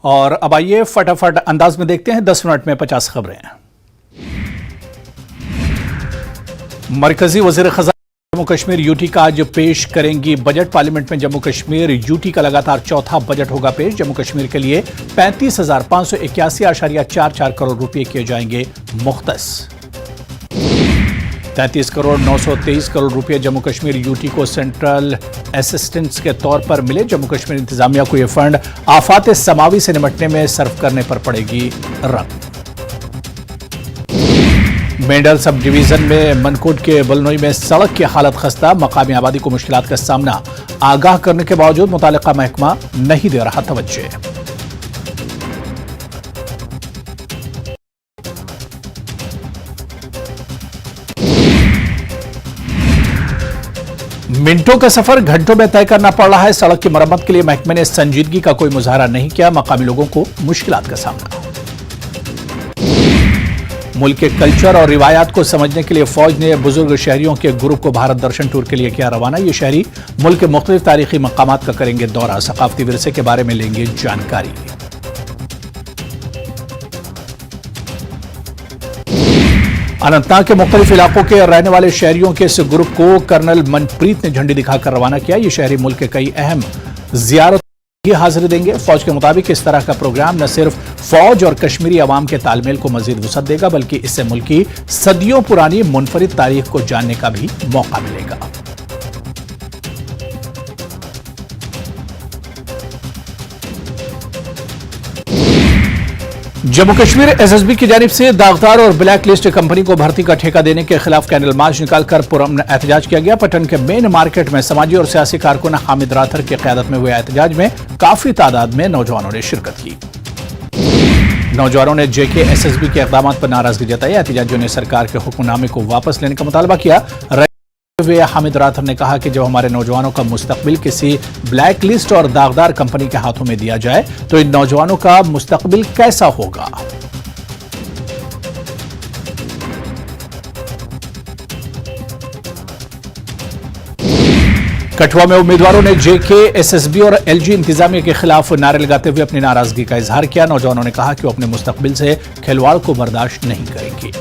और अब आइए फटाफट अंदाज में देखते हैं 10 मिनट में 50 खबरें। मरकजी वजीर खजाना जम्मू कश्मीर यूटी का आज पेश करेंगी बजट। पार्लियामेंट में जम्मू कश्मीर यूटी का लगातार चौथा बजट होगा पेश। जम्मू कश्मीर के लिए 35,581.44 करोड़ रुपए किए जाएंगे मुख्तस। 33 करोड़ 923 करोड़ रुपए जम्मू कश्मीर यूटी को सेंट्रल असिस्टेंस के तौर पर मिले। जम्मू कश्मीर इंतजामिया को यह फंड आफात समावी से निपटने में सर्व करने पर पड़ेगी रकम। मेंढर सब डिवीजन में मनकोट के बलनोई में सड़क की हालत खस्ता। मकामी आबादी को मुश्किलात का सामना आगाह करने के बावजूद मुतालिका महकमा नहीं दे रहा तवज्जो। मिनटों का सफर घंटों में तय करना पड़ रहा है। सड़क की मरम्मत के लिए महकमे ने संजीदगी का कोई मुजाहरा नहीं किया। मकामी लोगों को मुश्किलात का सामना। मुल्क के कल्चर और रिवायात को समझने के लिए फौज ने बुजुर्ग शहरियों के ग्रुप को भारत दर्शन टूर के लिए किया रवाना। ये शहरी मुल्क के मुख्तलिफ तारीखी मकामात का करेंगे दौरा। सकाफती विरसे के बारे में लेंगे जानकारी। अनंतनाग के मुख्तलिफ इलाकों के रहने वाले शहरियों के इस ग्रुप को कर्नल मनप्रीत ने झंडी दिखाकर रवाना किया। ये शहरी मुल्क के कई अहम जियारत की हाजिरी देंगे। फौज के मुताबिक इस तरह का प्रोग्राम न सिर्फ फौज और कश्मीरी अवाम के तालमेल को मजीद वसअत देगा, बल्कि इससे मुल्क की सदियों पुरानी मुनफरिद तारीख को जानने का भी मौका मिलेगा। जम्मू कश्मीर एसएसबी की जानिब से दागदार और ब्लैक लिस्ट कंपनी को भर्ती का ठेका देने के खिलाफ कैंडल मार्च निकालकर पुरअमन एहतजाज किया गया। पटन के मेन मार्केट में समाजी और सियासी कारकुन हामिद राथर की क़यादत में हुए एहतजाज में काफी तादाद में नौजवानों ने शिरकत की। नौजवानों ने जेके एसएसबी के इक़दाम पर नाराजगी जताई। एहतजाजियों ने सरकार के हुक्मनामे को वापस लेने का मुतालबा किया। हामिद राथर ने कहा कि जब हमारे नौजवानों का मुस्तकबिल किसी ब्लैक लिस्ट और दागदार कंपनी के हाथों में दिया जाए तो इन नौजवानों का मुस्तकबिल कैसा होगा। कठुआ में उम्मीदवारों ने जेके एसएसबी और एलजी इंतजामिया के खिलाफ नारे लगाते हुए अपनी नाराजगी का इजहार किया। नौजवानों ने कहा कि वो अपने मुस्तकबिल से खिलवाड़ को बर्दाश्त नहीं करेंगे।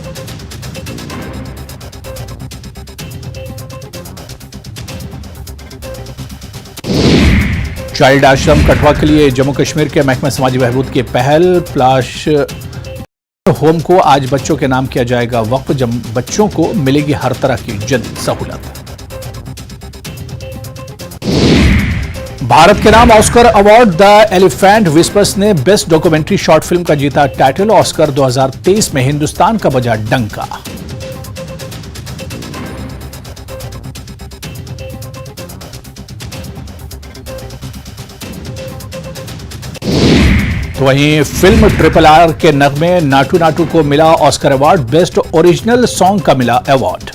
चाइल्ड आश्रम कठुआ के लिए जम्मू कश्मीर के महकमा समाजी बहबूद की पहल फ्लैश होम को आज बच्चों के नाम किया जाएगा वक्फ। बच्चों को मिलेगी हर तरह की जदीद सहूलत। भारत के नाम Oscar award the elephant whispers ने बेस्ट डॉक्यूमेंट्री शॉर्ट फिल्म का जीता टाइटल। ऑस्कर 2023 में हिंदुस्तान का बजा डंका। तो वहीं फिल्म RRR के नगमे नाटू नाटू को मिला Oscar award. Best original song का मिला अवार्ड।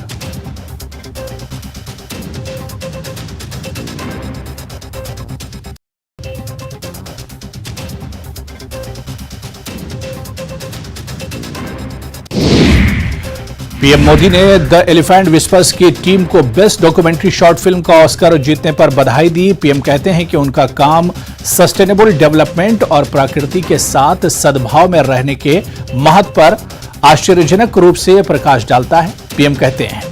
पीएम मोदी ने द एलिफेंट विस्पर्स की टीम को बेस्ट डॉक्यूमेंट्री शॉर्ट फिल्म का ऑस्कर जीतने पर बधाई दी। पीएम कहते हैं कि उनका काम सस्टेनेबल डेवलपमेंट और प्रकृति के साथ सद्भाव में रहने के महत्व पर आश्चर्यजनक रूप से प्रकाश डालता है। पीएम कहते हैं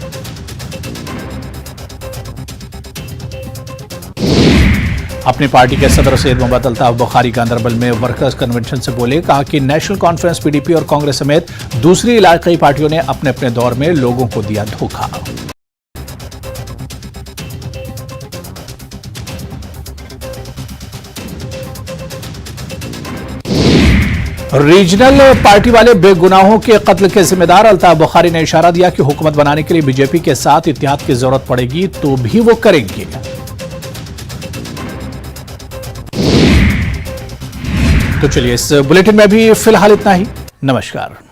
अपनी पार्टी के सदर सैयद मोहम्मद अल्ताफ बुखारी गांधरबल में वर्कर्स कन्वेंशन से बोले। कहा कि नेशनल कॉन्फ्रेंस पीडीपी और कांग्रेस समेत दूसरी इलाकाई पार्टियों ने अपने अपने दौर में लोगों को दिया धोखा। रीजनल पार्टी वाले बेगुनाहों के कत्ल के जिम्मेदार अल्ताफ बुखारी ने इशारा दिया कि हुकूमत बनाने के लिए बीजेपी के साथ इत्तेहाद की जरूरत पड़ेगी तो भी वो करेंगे। तो चलिए इस बुलेटिन में भी फिलहाल इतना ही। नमस्कार।